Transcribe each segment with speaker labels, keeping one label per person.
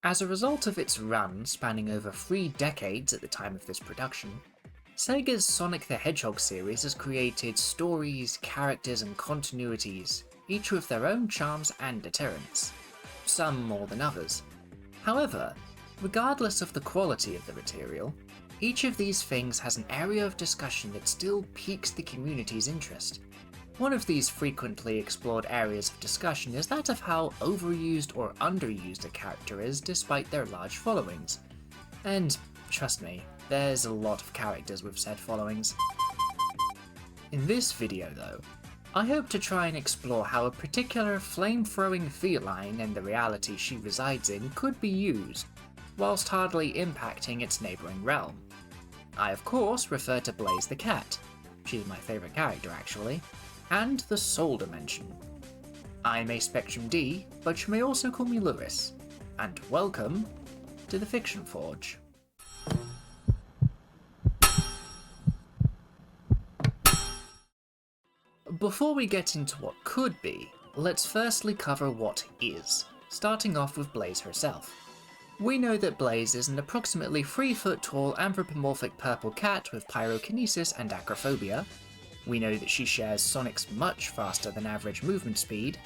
Speaker 1: As a result of its run spanning over 3 decades at the time of this production, Sega's Sonic the Hedgehog series has created stories, characters and continuities, each with their own charms and deterrents, some more than others. However, regardless of the quality of the material, each of these things has an area of discussion that still piques the community's interest. One of these frequently explored areas of discussion is that of how overused or underused a character is despite their large followings. And trust me, there's a lot of characters with said followings. In this video though, I hope to try and explore how a particular flame-throwing feline and the reality she resides in could be used, whilst hardly impacting its neighbouring realm. I of course refer to Blaze the cat, she's my favourite character actually, and the Soul Dimension. I'm a Spectrum D, but you may also call me Lewis, and welcome to the Fiction Forge. Before we get into what could be, let's firstly cover what is, starting off with Blaze herself. We know that Blaze is an approximately 3 foot tall anthropomorphic purple cat with pyrokinesis and acrophobia. We know that she shares Sonic's much faster than average movement speed,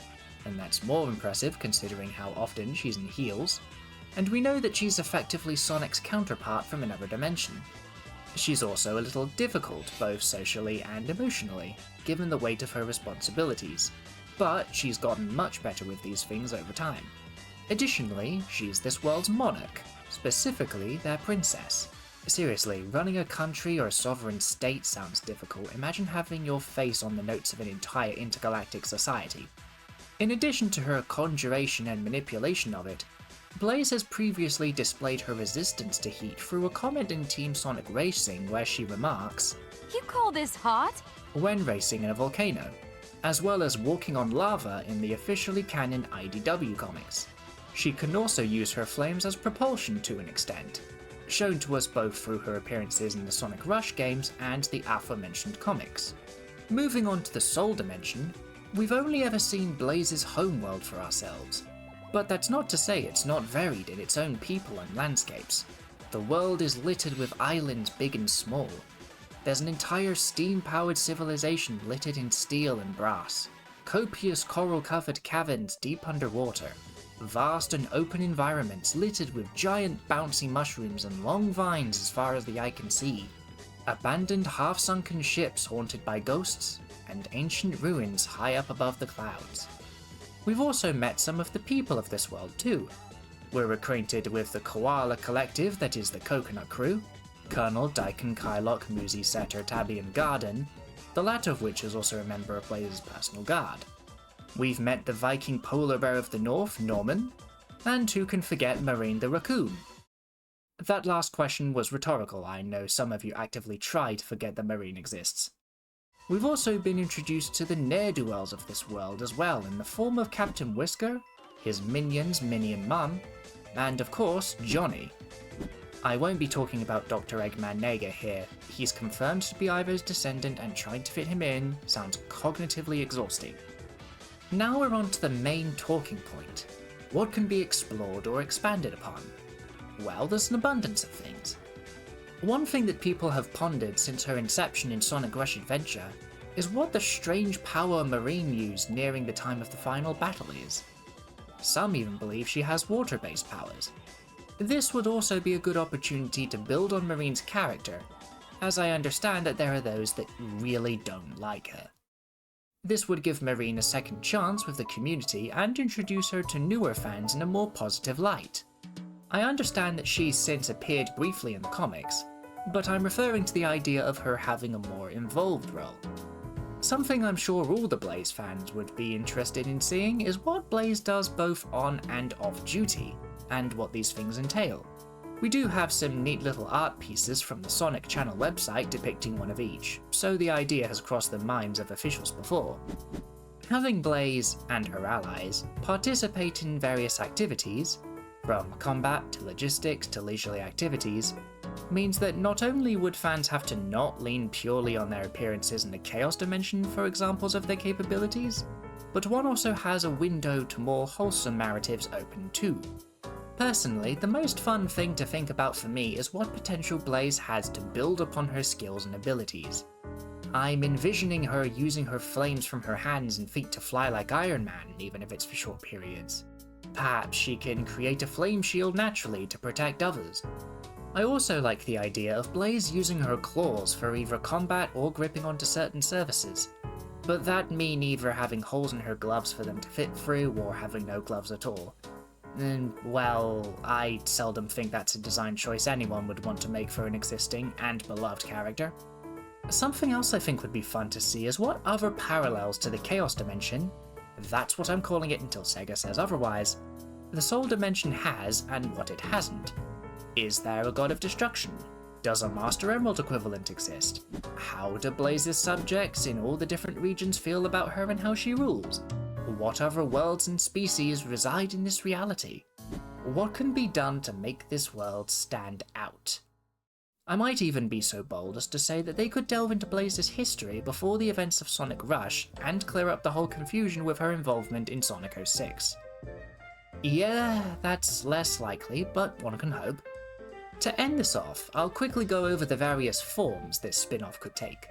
Speaker 1: and that's more impressive considering how often she's in heels, and we know that she's effectively Sonic's counterpart from another dimension. She's also a little difficult, both socially and emotionally, given the weight of her responsibilities, but she's gotten much better with these things over time. Additionally, she's this world's monarch, specifically their princess. Seriously, running a country or a sovereign state sounds difficult. Imagine having your face on the notes of an entire intergalactic society. In addition to her conjuration and manipulation of it, Blaze has previously displayed her resistance to heat through a comment in Team Sonic Racing where she remarks,
Speaker 2: "You call this hot?"
Speaker 1: when racing in a volcano, as well as walking on lava in the officially canon IDW comics. She can also use her flames as propulsion to an extent, shown to us both through her appearances in the Sonic Rush games and the aforementioned comics. Moving on to the Soul Dimension, we've only ever seen Blaze's homeworld for ourselves, but that's not to say it's not varied in its own people and landscapes. The world is littered with islands big and small. There's an entire steam-powered civilization littered in steel and brass, copious coral-covered caverns deep underwater, vast and open environments littered with giant bouncy mushrooms and long vines as far as the eye can see, abandoned half-sunken ships haunted by ghosts, and ancient ruins high up above the clouds. We've also met some of the people of this world too. We're acquainted with the Koala Collective that is the Coconut Crew, Colonel, Daikon, Kylock, Muzi, Setter, Tabby and Garden, the latter of which is also a member of Blaze's personal guard. We've met the Viking polar bear of the north, Norman, and who can forget Marine the raccoon? That last question was rhetorical. I know some of you actively try to forget that Marine exists. We've also been introduced to the ne'er-do-wells of this world as well in the form of Captain Whisker, his minions Minnie and Mum, and of course Johnny. I won't be talking about Dr. Eggman Nega here. He's confirmed to be Ivo's descendant and trying to fit him in sounds cognitively exhausting. Now we're on to the main talking point. What can be explored or expanded upon? Well, there's an abundance of things. One thing that people have pondered since her inception in Sonic Rush Adventure is what the strange power Marine used nearing the time of the final battle is. Some even believe she has water-based powers. This would also be a good opportunity to build on Marine's character, as I understand that there are those that really don't like her. This would give Marine a second chance with the community and introduce her to newer fans in a more positive light. I understand that she's since appeared briefly in the comics, but I'm referring to the idea of her having a more involved role. Something I'm sure all the Blaze fans would be interested in seeing is what Blaze does both on and off duty, and what these things entail. We do have some neat little art pieces from the Sonic Channel website depicting one of each, so the idea has crossed the minds of officials before. Having Blaze, and her allies, participate in various activities, from combat to logistics to leisurely activities, means that not only would fans have to not lean purely on their appearances in the Chaos Dimension for examples of their capabilities, but one also has a window to more wholesome narratives open too. Personally, the most fun thing to think about for me is what potential Blaze has to build upon her skills and abilities. I'm envisioning her using her flames from her hands and feet to fly like Iron Man, even if it's for short periods. Perhaps she can create a flame shield naturally to protect others. I also like the idea of Blaze using her claws for either combat or gripping onto certain surfaces, but that mean either having holes in her gloves for them to fit through or having no gloves at all. And, well, I seldom think that's a design choice anyone would want to make for an existing and beloved character. Something else I think would be fun to see is what other parallels to the Chaos Dimension, that's what I'm calling it until Sega says otherwise, the Soul Dimension has and what it hasn't. Is there a god of destruction? Does a Master Emerald equivalent exist? How do Blaze's subjects in all the different regions feel about her and how she rules? What other worlds and species reside in this reality? What can be done to make this world stand out? I might even be so bold as to say that they could delve into Blaze's history before the events of Sonic Rush and clear up the whole confusion with her involvement in Sonic 06. Yeah, that's less likely, but one can hope. To end this off, I'll quickly go over the various forms this spin-off could take.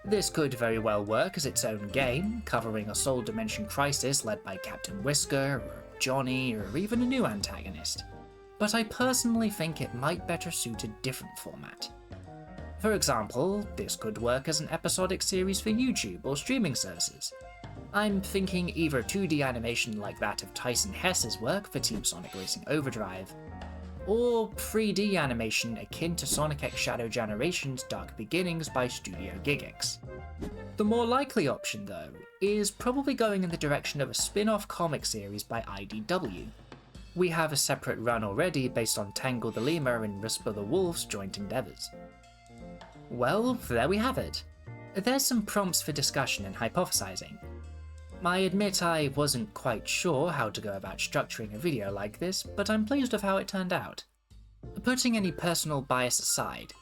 Speaker 1: This could very well work as its own game, covering a Soul Dimension crisis led by Captain Whisker, or Johnny, or even a new antagonist. But I personally think it might better suit a different format. For example, this could work as an episodic series for YouTube or streaming services. I'm thinking either 2D animation like that of Tyson Hess's work for Team Sonic Racing Overdrive, or 3D animation akin to Sonic X Shadow Generation's Dark Beginnings by Studio Gigax. The more likely option, though, is probably going in the direction of a spin-off comic series by IDW. We have a separate run already based on Tangle the Lemur and Rispa the Wolf's joint endeavours. Well, there we have it. There's some prompts for discussion and hypothesizing. I admit I wasn't quite sure how to go about structuring a video like this, but I'm pleased with how it turned out. Putting any personal bias aside,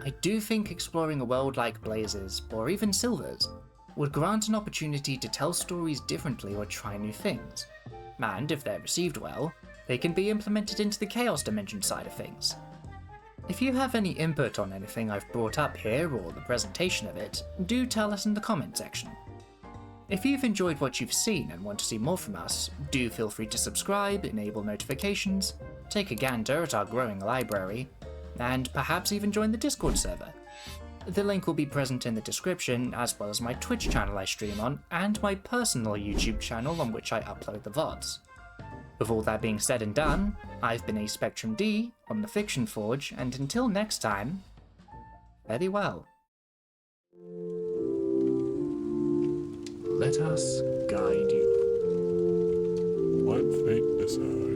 Speaker 1: I do think exploring a world like Blaze's, or even Silver's, would grant an opportunity to tell stories differently or try new things, and if they're received well, they can be implemented into the Chaos Dimension side of things. If you have any input on anything I've brought up here or the presentation of it, do tell us in the comment section. If you've enjoyed what you've seen and want to see more from us, do feel free to subscribe, enable notifications, take a gander at our growing library, and perhaps even join the Discord server. The link will be present in the description, as well as my Twitch channel I stream on, and my personal YouTube channel on which I upload the VODs. With all that being said and done, I've been Spectrum D on the Fiction Forge, and until next time, fare thee well.
Speaker 2: Let us guide you.
Speaker 3: What fate decides?